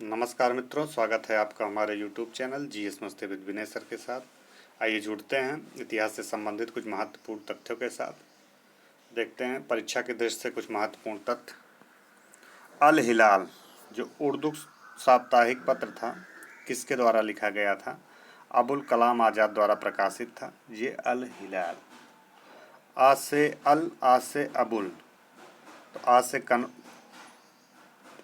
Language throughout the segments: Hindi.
नमस्कार मित्रों, स्वागत है आपका हमारे YouTube चैनल जीएस मस्ती विद विनय सर के साथ। आइए जुड़ते हैं इतिहास से संबंधित कुछ महत्वपूर्ण तथ्यों के साथ। देखते हैं परीक्षा की दृष्टि से कुछ महत्वपूर्ण तथ्य। अल हिलाल जो उर्दू साप्ताहिक पत्र था, किसके द्वारा लिखा गया था? अबुल कलाम आज़ाद द्वारा प्रकाशित था ये अल हिलाल। आ से अल, आ से अबुल, तो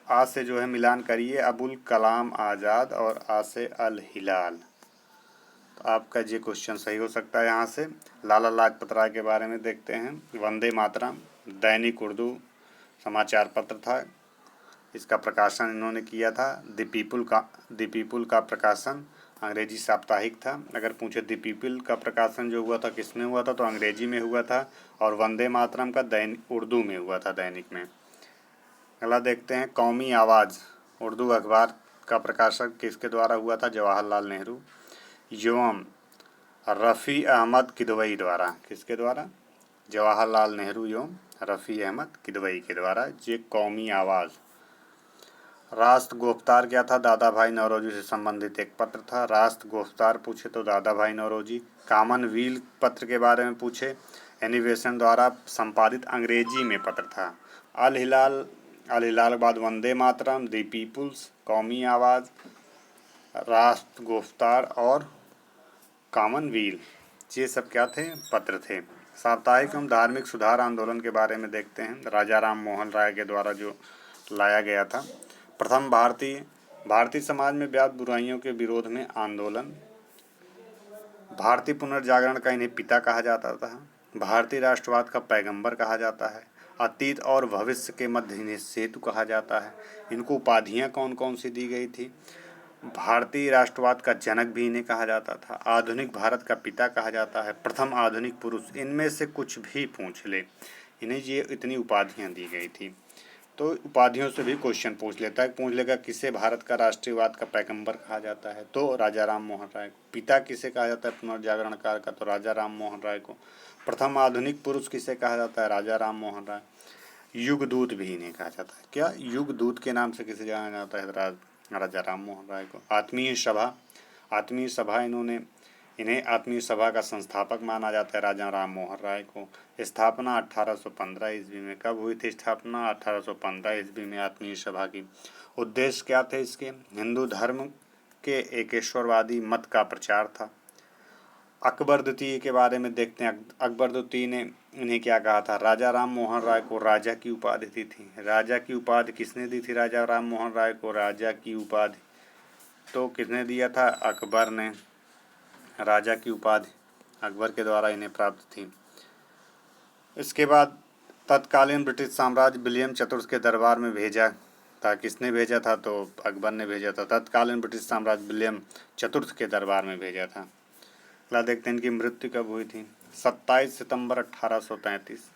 आ से जो है मिलान करिए, अबुल कलाम आज़ाद, और आ से अल हिलाल। तो आपका ये क्वेश्चन सही हो सकता है। यहाँ से लाला लाजपत राय के बारे में देखते हैं। वंदे मातरम दैनिक उर्दू समाचार पत्र था, इसका प्रकाशन इन्होंने किया था। द पीपुल का प्रकाशन अंग्रेजी साप्ताहिक था। अगर पूछे द पीपल का प्रकाशन जो हुआ था किसमें हुआ था, तो अंग्रेजी में हुआ था, और वंदे मातरम का दैनिक उर्दू में हुआ था, दैनिक में। अगला देखते हैं कौमी आवाज़ उर्दू अखबार का प्रकाशन किसके द्वारा हुआ था? जवाहरलाल नेहरू एवं रफ़ी अहमद किदवई द्वारा। किसके द्वारा? जवाहरलाल नेहरू एवं रफ़ी अहमद किदवई के द्वारा ये कौमी आवाज़। राष्ट्र गुफ्तार क्या था? दादा भाई नौरोजी से संबंधित एक पत्र था। राष्ट्र गुफ्तार पूछे तो दादा भाई नौरोजी। कॉमनवेल्थ पत्र के बारे में पूछे, एनिवेशन द्वारा संपादित अंग्रेजी में पत्र था। अल हिलाल के बाद वंदे मातरम, दी पीपुल्स, कौमी आवाज़, राष्ट्र गुफ्तार और कॉमनवेल्थ, ये सब क्या थे? पत्र थे। साप्ताहिक एवं धार्मिक सुधार आंदोलन के बारे में देखते हैं। राजा राम मोहन राय के द्वारा जो लाया गया था। प्रथम भारतीय समाज में व्याप्त बुराइयों के विरोध में आंदोलन। भारतीय पुनर्जागरण का इन्हें पिता कहा जाता था। भारतीय राष्ट्रवाद का पैगंबर कहा जाता है। अतीत और भविष्य के मध्य इन्हें सेतु कहा जाता है। इनको उपाधियाँ कौन कौन सी दी गई थी? भारतीय राष्ट्रवाद का जनक भी इन्हें कहा जाता था। आधुनिक भारत का पिता कहा जाता है। प्रथम आधुनिक पुरुष, इनमें से कुछ भी पूछ ले, इन्हें ये इतनी उपाधियां दी गई थी। तो उपाधियों से भी क्वेश्चन पूछ लेता है। पूछ लेगा किसे भारत का राष्ट्रीयवाद का पैगंबर कहा जाता है, तो राजा राम मोहन राय को। पिता किसे कहा जाता है पुनर्जागरणकार का, तो राजा राम मोहन राय को। प्रथम आधुनिक पुरुष किसे कहा जाता है? राजा राम मोहन राय। युग दूत भी इन्हें कहा जाता है। क्या युग दूत के नाम से किसे जाना जाता है? राजा राम मोहन राय को। आत्मीय सभा इन्हें आत्मीय सभा का संस्थापक माना जाता है, राजा राम मोहन राय को। स्थापना 1815 ईस्वी में। कब हुई थी स्थापना? 1815 ईस्वी में आत्मीय सभा की। उद्देश्य क्या थे इसके? हिंदू धर्म के एकेश्वरवादी मत का प्रचार था। अकबर द्वितीय के बारे में देखते हैं। अकबर द्वितीय ने इन्हें क्या कहा था? राजा राम मोहन राय को राजा की उपाधि दी थी। राजा की उपाधि किसने दी थी? राजा राम मोहन राय को राजा की उपाधि तो किसने दिया था? अकबर ने। राजा की उपाधि अकबर के द्वारा इन्हें प्राप्त थी। इसके बाद तत्कालीन ब्रिटिश साम्राज्य विलियम चतुर्थ के दरबार में भेजा था। किसने भेजा था? तो अकबर ने भेजा था। तत्कालीन ब्रिटिश साम्राज्य विलियम चतुर्थ के दरबार में भेजा था। अगला देखते हैं इनकी मृत्यु कब हुई थी। 27 सितंबर 1833।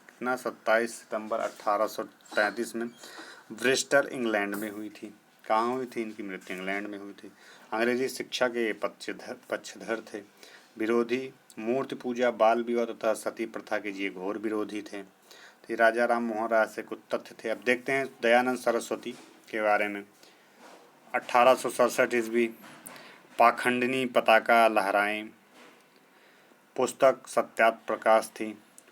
कितना? 27 सितंबर 1833 में ब्रिस्टल इंग्लैंड में हुई थी। कहाँ हुई थी इनकी मृत्यु? इंग्लैंड में हुई थी। अंग्रेजी शिक्षा के पक्षधर थे। विरोधी मूर्ति पूजा, बाल विवाह तथा सती प्रथा के ये घोर विरोधी थे। तो ये राजा राम मोहन राय से कुछ तथ्य थे। अब देखते हैं दयानंद सरस्वती के बारे में। 1867 ईस्वी। पाखंडनी पताका लहराएं पुस्तक सत्यात प्रकाश थी।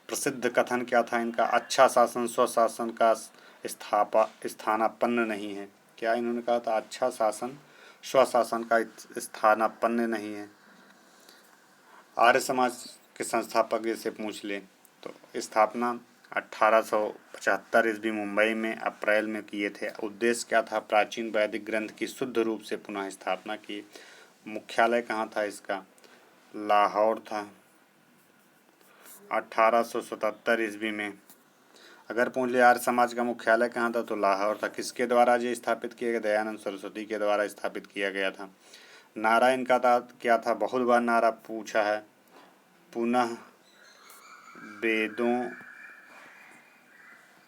प्रसिद्ध कथन क्या था इनका? अच्छा शासन स्वशासन का स्थानापन्न नहीं है। क्या इन्होंने कहा था? अच्छा शासन स्वशासन का स्थानापन्न नहीं है। आर्य समाज के संस्थापक से पूछ ले तो स्थापना 1875 ईस्वी मुंबई में अप्रैल में किए थे। उद्देश्य क्या था? प्राचीन वैदिक ग्रंथ की शुद्ध रूप से पुनः स्थापना की। मुख्यालय कहाँ था इसका? लाहौर था। 1877 ईस्वी में। अगर पूछ लिया आर्य समाज का मुख्यालय कहाँ था, तो लाहौर था। किसके द्वारा ये स्थापित किया गया? दयानंद सरस्वती के द्वारा स्थापित किया गया था। नारा इनका था क्या था? बहुत बार नारा पूछा है। पुनः वेदों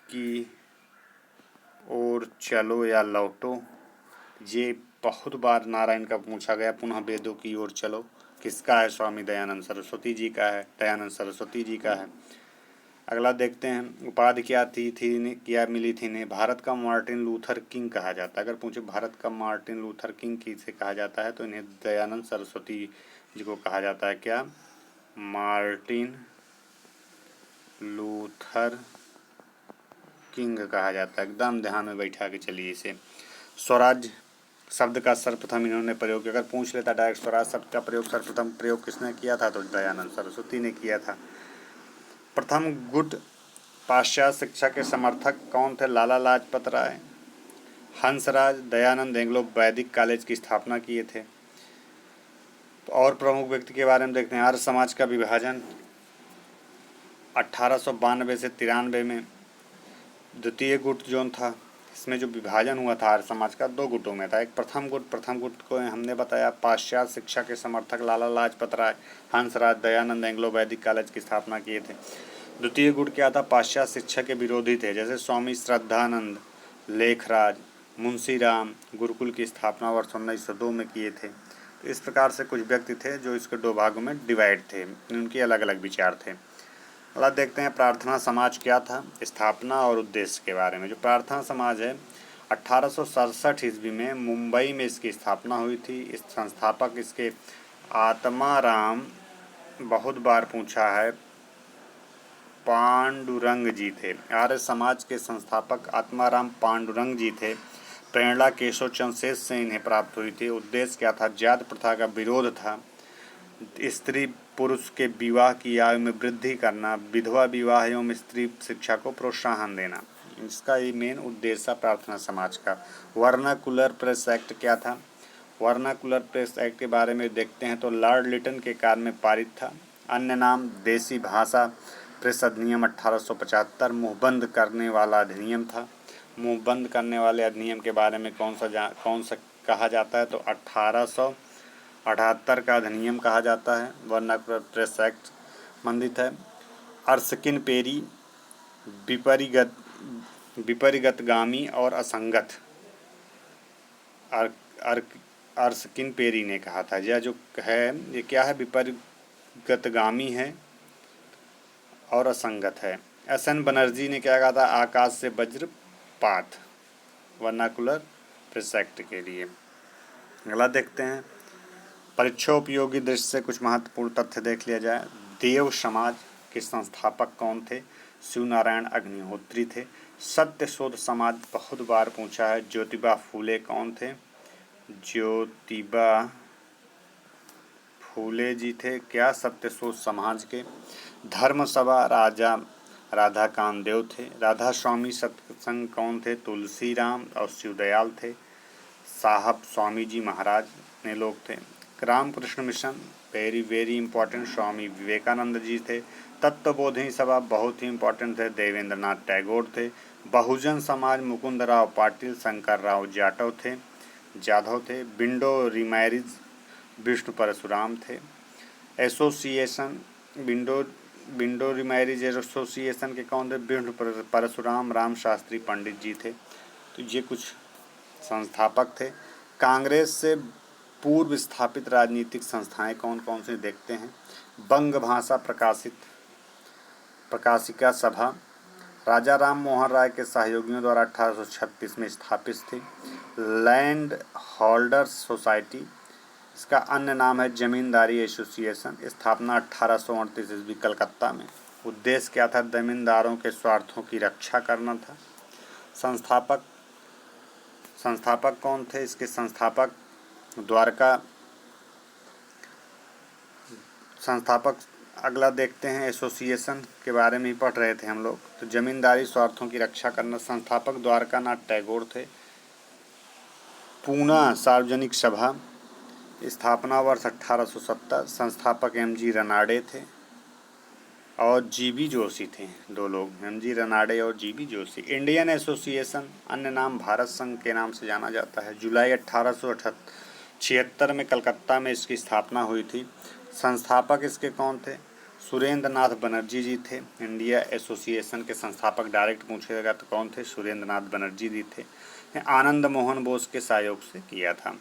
की ओर चलो या लौटो, ये बहुत बार नारा इनका पूछा गया। पुनः वेदों की ओर चलो किसका है? स्वामी दयानंद सरस्वती जी का है। दयानंद सरस्वती जी का है। अगला देखते हैं, उपाधि क्या मिली थी इन्हें। भारत का मार्टिन लूथर किंग कहा जाता है। अगर पूछे भारत का मार्टिन लूथर किंग किसे कहा जाता है तो इन्हें दयानंद सरस्वती जी को कहा जाता है। क्या? मार्टिन लूथर किंग कहा जाता है। एकदम ध्यान में बैठा के चलिए इसे। स्वराज शब्द का सर्वप्रथम इन्होंने प्रयोग किया। अगर पूछ लेता डायरेक्ट स्वराज शब्द का प्रयोग सर्वप्रथम प्रयोग किसने किया था तो दयानंद सरस्वती ने किया था। प्रथम गुट पाश्चात्य शिक्षा के समर्थक कौन थे? लाला लाजपत राय। हंसराज दयानंद एंग्लो वैदिक कॉलेज की स्थापना किए थे। और प्रमुख व्यक्ति के बारे में देखते हैं। आर्य समाज का विभाजन 1892 से 93 में द्वितीय गुट जोन था। इसमें जो विभाजन हुआ था आर्य समाज का 2 गुटों में था। एक प्रथम गुट को हमने बताया पाश्चात्य शिक्षा के समर्थक लाला लाजपत राय, हंसराज दयानंद एंग्लो वैदिक कॉलेज की स्थापना किए थे। द्वितीय गुट क्या था? पाश्चात्य शिक्षा के विरोधी थे, जैसे स्वामी श्रद्धानंद, लेखराज, मुंशीराम। गुरुकुल की स्थापना वर्ष 1902 में किए थे। तो इस प्रकार से कुछ व्यक्ति थे जो इसके 2 भागों में डिवाइड थे, उनके अलग अलग विचार थे। अगला देखते हैं प्रार्थना समाज क्या था, स्थापना और उद्देश्य के बारे में। जो प्रार्थना समाज है 1867 ईस्वी में मुंबई में इसकी स्थापना हुई थी। इस संस्थापक इसके आत्माराम, बहुत बार पूछा है, पांडुरंग जी थे। आर्य समाज के संस्थापक आत्माराम पांडुरंग जी थे। प्रेरणा केशव चंद्र शेष से इन्हें प्राप्त हुई थी। उद्देश्य क्या था? जाति प्रथा का विरोध था, स्त्री पुरुष के विवाह की आयु में वृद्धि करना, विधवा विवाह एवं स्त्री शिक्षा को प्रोत्साहन देना। इसका ये मेन उद्देश्य था प्रार्थना समाज का। वर्नाकुलर प्रेस एक्ट क्या था? वर्नाकुलर प्रेस एक्ट के बारे में देखते हैं तो लॉर्ड लिटन के काल में पारित था। अन्य नाम देसी भाषा प्रेस अधिनियम 1875 मुंहबंद करने वाला अधिनियम था। मुंहबंद करने वाले अधिनियम के बारे में कौन सा कहा जाता है तो 1878 का अधिनियम कहा जाता है। वर्नाकुलर प्रेस एक्ट संबंधित है। अर्सकिन पेरी विपरीतगामी और असंगत, अर्सकिन पेरी ने कहा था। यह जो है ये क्या है? विपरीतगामी है और असंगत है। एस.एन. बनर्जी ने क्या कहा था? आकाश से वज्रपात, वर्नाकुलर प्रेस एक्ट के लिए। अगला देखते हैं, परीक्षोपयोगी दृष्टि से कुछ महत्वपूर्ण तथ्य देख लिया जाए। देव समाज के संस्थापक कौन थे? शिवनारायण अग्निहोत्री थे। सत्य शोध समाज बहुत बार पूछा है, ज्योतिबा फूले कौन थे? ज्योतिबा फूले जी थे क्या सत्य शोध समाज के। धर्म सभा राधा कामदेव थे। राधा स्वामी सत्संग कौन थे? तुलसीराम और शिवदयाल थे। साहब स्वामी जी महाराज ने लोग थे। Ramakrishna mission very important, Swami Vivekananda ji थे। तत्वबोधिनी सभा बहुत ही इंपॉर्टेंट थे, देवेंद्र नाथ टैगोर थे। बहुजन समाज मुकुंदराव पाटिल, शंकर राव जाधव थे। विंडो रिमैरिज विष्णु परशुराम थे। एसोसिएशन विंडो रिमैरिज एसोसिएशन के कौन थे? विष्णु परशुराम राम शास्त्री पंडित जी थे। तो ये कुछ संस्थापक थे। कांग्रेस से पूर्व स्थापित राजनीतिक संस्थाएं कौन कौन सी देखते हैं। बंग भाषा प्रकाशिका सभा राजा राम मोहन राय के सहयोगियों द्वारा 1836 में स्थापित थी। लैंड होल्डर्स सोसाइटी, इसका अन्य नाम है जमींदारी एसोसिएशन। स्थापना 1838 ईस्वी कलकत्ता में। उद्देश्य क्या था? जमींदारों के स्वार्थों की रक्षा करना था। संस्थापक कौन थे? इसके संस्थापक अगला देखते हैं, एसोसिएशन के बारे में ही पढ़ रहे थे हम लोग। तो जमींदारी स्वार्थों की रक्षा करना, संस्थापक द्वारकानाथ टैगोर थे। पूना सार्वजनिक सभा, स्थापना वर्ष 1870। संस्थापक एम.जी. रनाडे थे और जी.बी. जोशी थे। 2 लोग, एम.जी. रनाडे और जी.बी. जोशी। इंडियन एसोसिएशन, अन्य नाम भारत संघ के नाम से जाना जाता है। जुलाई 1876 में कलकत्ता में इसकी स्थापना हुई थी। संस्थापक इसके कौन थे? सुरेंद्र नाथ बनर्जी जी थे। इंडिया एसोसिएशन के संस्थापक डायरेक्ट पूछेगा तो कौन थे? सुरेंद्र नाथ बनर्जी जी थे। आनंद मोहन बोस के सहयोग से किया था।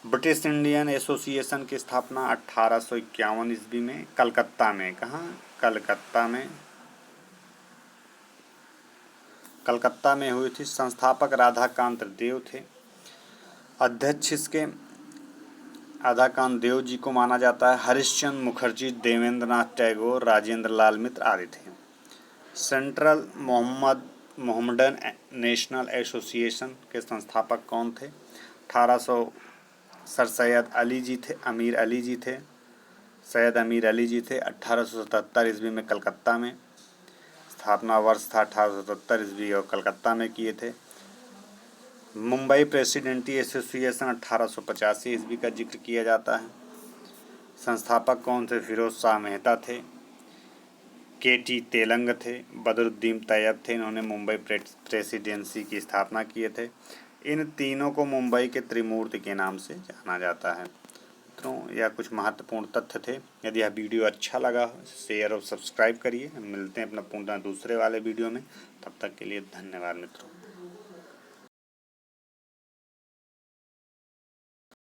ब्रिटिश इंडियन एसोसिएशन की स्थापना 1851 ईस्वी में कलकत्ता में। कहाँ? कलकत्ता में। कलकत्ता में हुई थी। संस्थापक राधाकांत देव थे। अध्यक्ष इसके राधाकांत देव जी को माना जाता है। हरिश्चंद्र मुखर्जी, देवेंद्र नाथ टैगोर, राजेंद्र लाल मित्र आदि थे। सेंट्रल मोहम्मडन नेशनल एसोसिएशन के संस्थापक कौन थे? 1800 सर सैयद अली जी थे, अमीर अली जी थे, सैयद अमीर अली जी थे। 1877 ईस्वी में कलकत्ता में स्थापना वर्ष था, 1877 ईस्वी और कलकत्ता में किए थे। मुंबई प्रेसिडेंटी एसोसिएशन 1885 ईस्वी का जिक्र किया जाता है। संस्थापक कौन थे? फिरोज शाह मेहता थे, के.टी. तेलंग थे, बदरुद्दीन तैयब थे। इन्होंने मुंबई प्रेसिडेंसी की स्थापना किए थे। इन तीनों को मुंबई के त्रिमूर्ति के नाम से जाना जाता है। मित्रों, यह कुछ महत्वपूर्ण तथ्य थे। यदि यह वीडियो अच्छा लगा शेयर और सब्सक्राइब करिए। हम मिलते हैं अपना पुनः दूसरे वाले वीडियो में। तब तक के लिए धन्यवाद मित्रों।